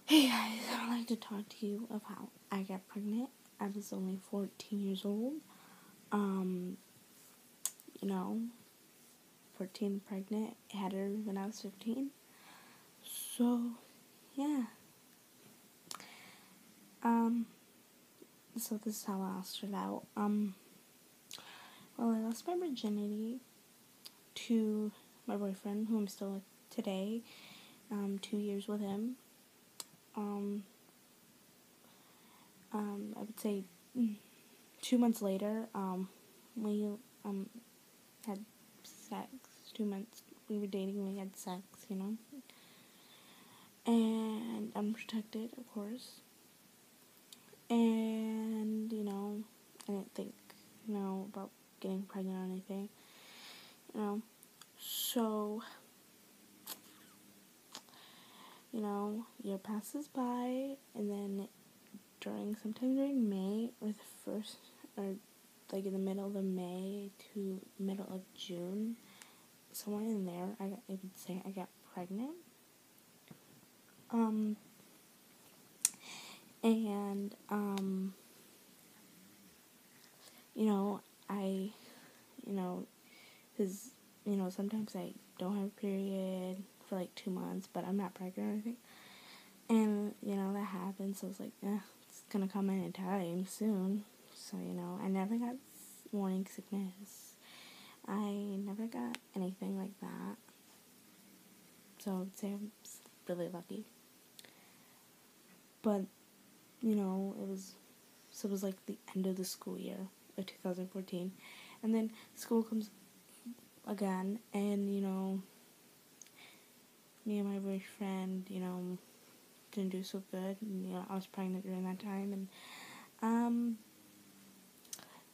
Hey guys, I'd like to talk to you about how I got pregnant. I was only 14 years old. Um, you know, 14 pregnant, had her when I was 15. So, yeah. Um, so this is how I lost it out. Well, I lost my virginity to my boyfriend, who I'm still with today. 2 years with him. Um, I would say 2 months later, we, had sex. 2 months we were dating, we had sex, and unprotected, of course. And I didn't think about getting pregnant or anything, so year passes by, and then sometime during May, or the first, or like in the middle of May to middle of June, somewhere in there, I would say I got pregnant. And I, because, sometimes I don't have a period for like 2 months, but I'm not pregnant or anything. And, that happens, so I was like, it's gonna come anytime soon. So, I never got morning sickness. I never got anything like that. So I would say I'm really lucky. But, it was like the end of the school year of 2014. And then school comes again, and, me and my boyfriend, didn't do so good. And, I was pregnant during that time, and,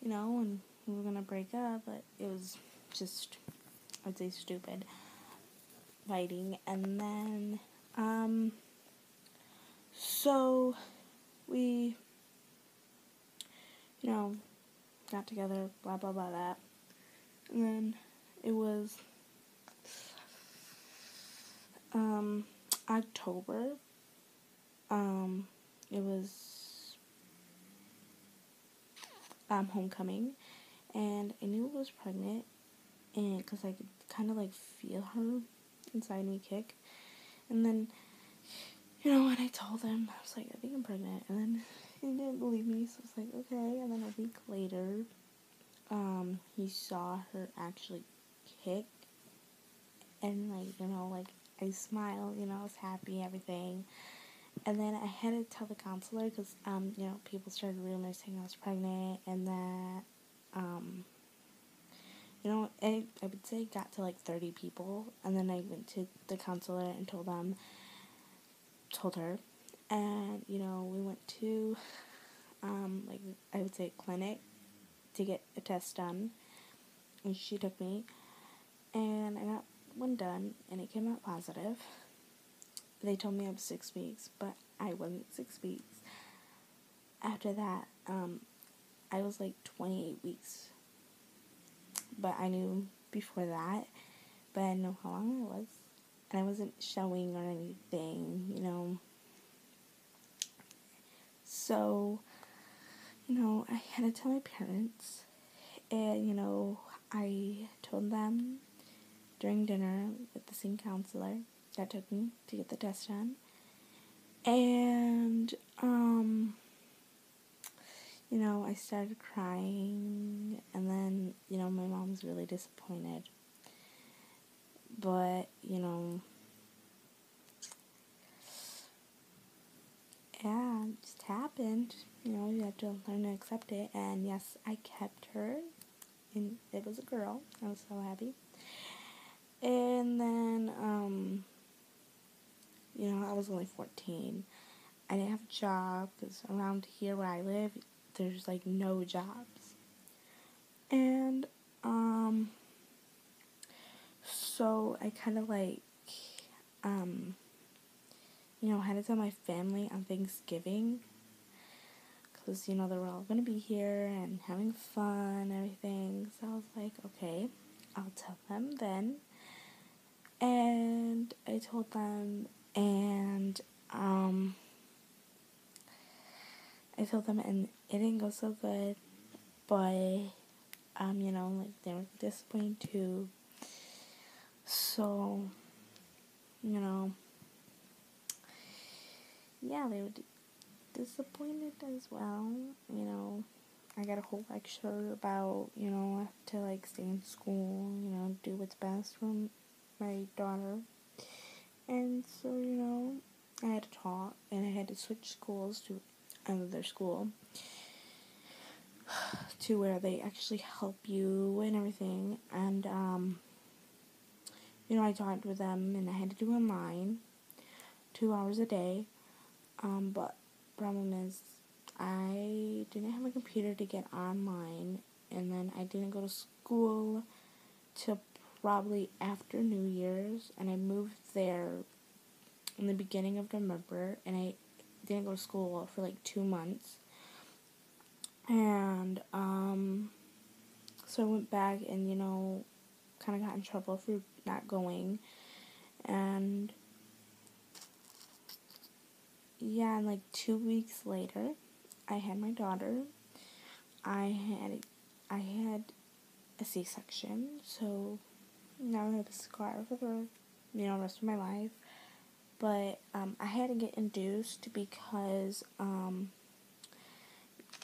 and we were gonna break up, but it was just, I'd say, stupid fighting. And then, so we, got together, blah, blah, blah, that. And then it was, October. It was, homecoming, and I knew I was pregnant, and because I could kind of like feel her inside me kick. And then, when I told him, I was like, I think I'm pregnant. And then he didn't believe me, so I was like, okay. And then a week later, he saw her actually kick, and like I smiled, I was happy, everything. And then I had to tell the counselor because, people started rumors saying I was pregnant, and that, I would say it got to like 30 people. And then I went to the counselor and told her. And, we went to, like, I would say a clinic to get a test done. And she took me, and I got one done, and it came out positive. They told me I was 6 weeks, but I wasn't 6 weeks. After that, I was like 28 weeks. But I knew before that, but I didn't know how long I was. And I wasn't showing or anything, So, I had to tell my parents, and, I told them during dinner with the same counselor that took me to get the test done. And, I started crying, and then, my mom was really disappointed. But, yeah, it just happened. You have to learn to accept it. And yes, I kept her, and it was a girl. I was so happy. And then, I was only 14. I didn't have a job, because around here where I live, there's, like, no jobs. And, so I kind of, like, had to tell my family on Thanksgiving, because, they were all going to be here and having fun and everything. So I was like, okay, I'll tell them then. And I told them, and, told them, and it didn't go so good, but, you know, like, they were disappointed too, so, you know, yeah, they were disappointed as well, you know. I got a whole lecture about, you know, I have to, like, stay in school, you know, do what's best for my daughter, and so, you know, I had to talk, and I had to switch schools to another school, to where they actually help you and everything, and, you know, I talked with them, and I had to do online, 2 hours a day, but problem is, I didn't have a computer to get online, and then I didn't go to school till probably after New Year's, and I moved there in the beginning of November, and I didn't go to school for like 2 months, and, so I went back and, you know, kind of got in trouble for not going, and, yeah, and like 2 weeks later, I had my daughter. I had a C-section, so now I have a scar for the, you know, rest of my life. But I had to get induced because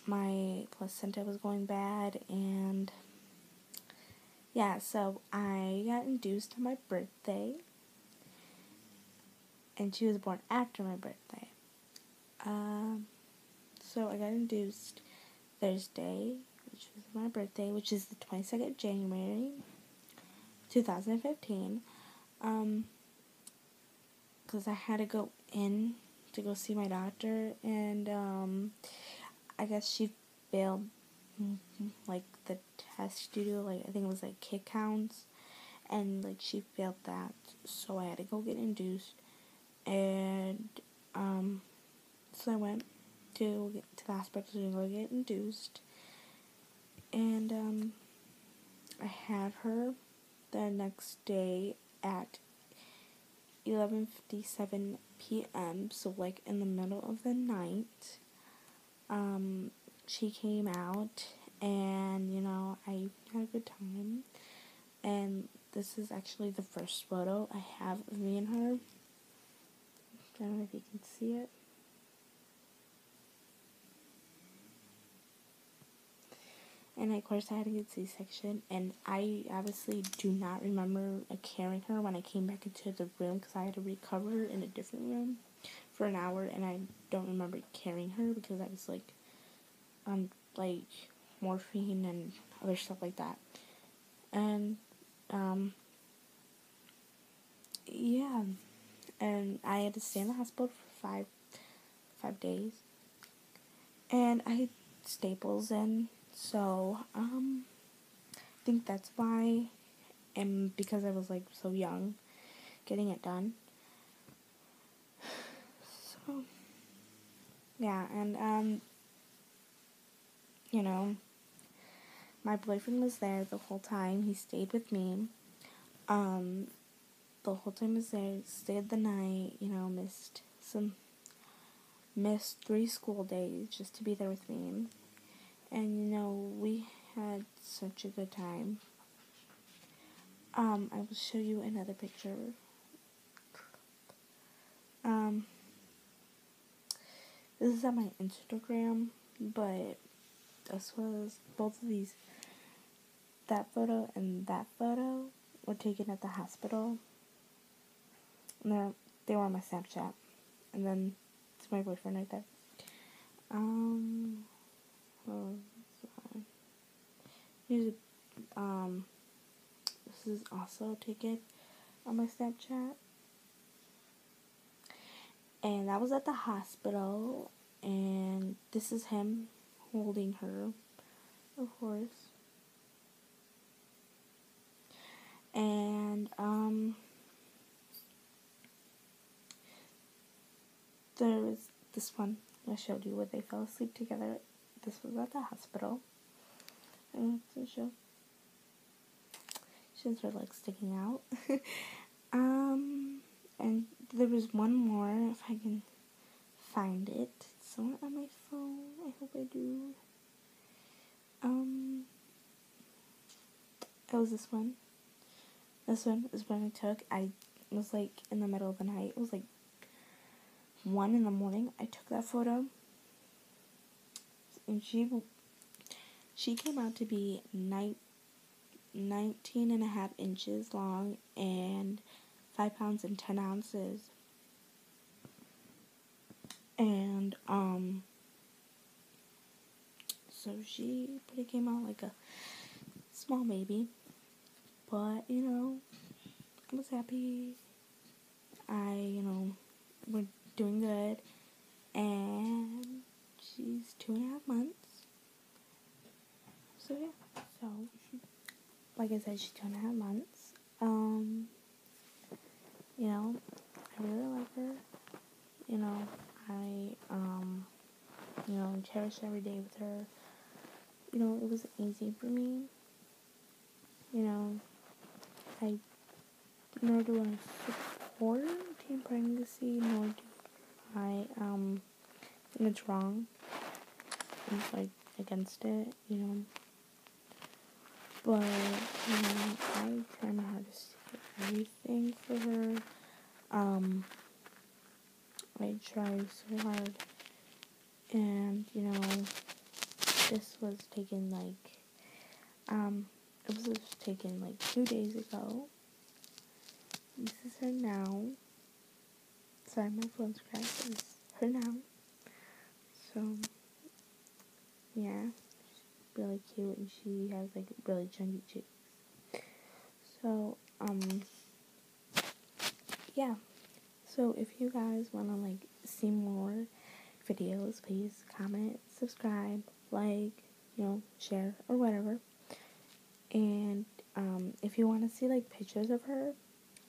my placenta was going bad, and yeah, so I got induced on my birthday, and she was born after my birthday. So I got induced Thursday, which was my birthday, which is the 22nd of January, 2015, because I had to go in to go see my doctor, and, I guess she failed, like, the test to do, like, I think it was, like, kick counts, and, like, she failed that, so I had to go get induced, and, so I went to the hospital to go get induced, and, I had her the next day at 11:57 p.m., so, like, in the middle of the night. She came out, and, you know, I had a good time, and this is actually the first photo I have of me and her. I don't know if you can see it. And of course I had a good C-section, and I obviously do not remember carrying her when I came back into the room, because I had to recover in a different room for an hour, and I don't remember carrying her because I was, like, on, like, morphine and other stuff like that. And, yeah, and I had to stay in the hospital for five days, and I had staples in, so, I think that's why, and because I was, like, so young, getting it done. So, yeah, and, you know, my boyfriend was there the whole time. He stayed with me, the whole time he was there, stayed the night, you know, missed 3 school days just to be there with me, and, you know, we had such a good time. I will show you another picture. This is on my Instagram, but this was, both of these, that photo and that photo, were taken at the hospital, and they were on my Snapchat, and then it's my boyfriend right there. Here's this is also taken on my Snapchat, and that was at the hospital, and this is him holding her, of course, and, there was this one I showed you where they fell asleep together. This was at the hospital, and to show, she has her legs sticking out. And there was one more, if I can find it. somewhere on my phone. I hope I do. It was this one. This one is when I took. I was like in the middle of the night. It was like 1 in the morning. I took that photo, and she came out to be 19.5 inches long and 5 pounds and 10 ounces. And so she pretty came out like a small baby, but I was happy. We're doing good, and she's 2.5 months. So yeah, so like I said, she's 2.5 months. I really like her. I cherish every day with her. It was easy for me. I nor do I support teen pregnancy, nor do I think it's wrong. I'm like against it, But I try my hardest to do everything for her. I try so hard, and this was taken it was just taken 2 days ago. This is her now. Sorry, my phone's cracked. This is her now. So yeah, she's really cute, and she has really chunky cheeks. So yeah. So if you guys wanna see more videos, please comment, subscribe, share, or whatever. And if you want to see pictures of her,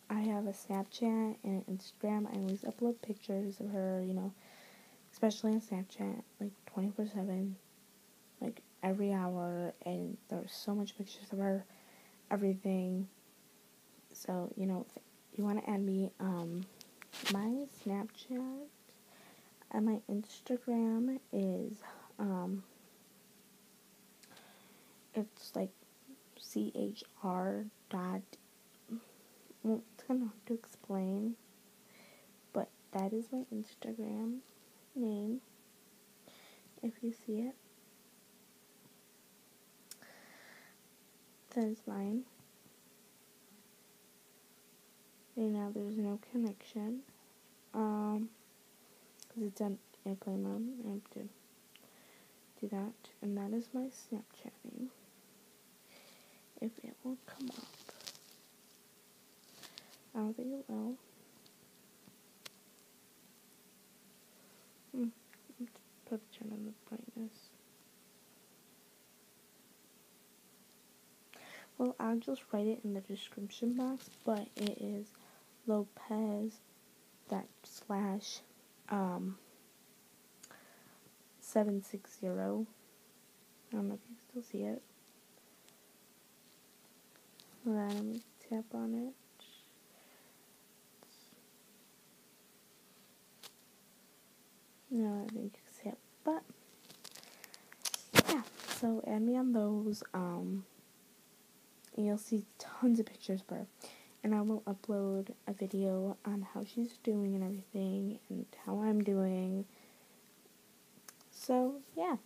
I have a Snapchat and an Instagram. I always upload pictures of her, especially on Snapchat, 24/7, every hour, and there's so much pictures of her, everything. So, if you want to add me, my Snapchat and my Instagram is, it's CHR dot, well, it's kind of hard to explain, but that is my Instagram name, if you see it. That is mine. Right now there's no connection, because it's on airplane mode. I have to do that, and that is my Snapchat name. If it will come up. I don't think it will. Let's turn on the brightness. Well, I'll just write it in the description box, but it is Lopez / 760. I don't know if you can still see it. Let me tap on it. No, I think you can see it. But yeah, so add me on those. And you'll see tons of pictures of her. And I will upload a video on how she's doing and everything, and how I'm doing. So yeah.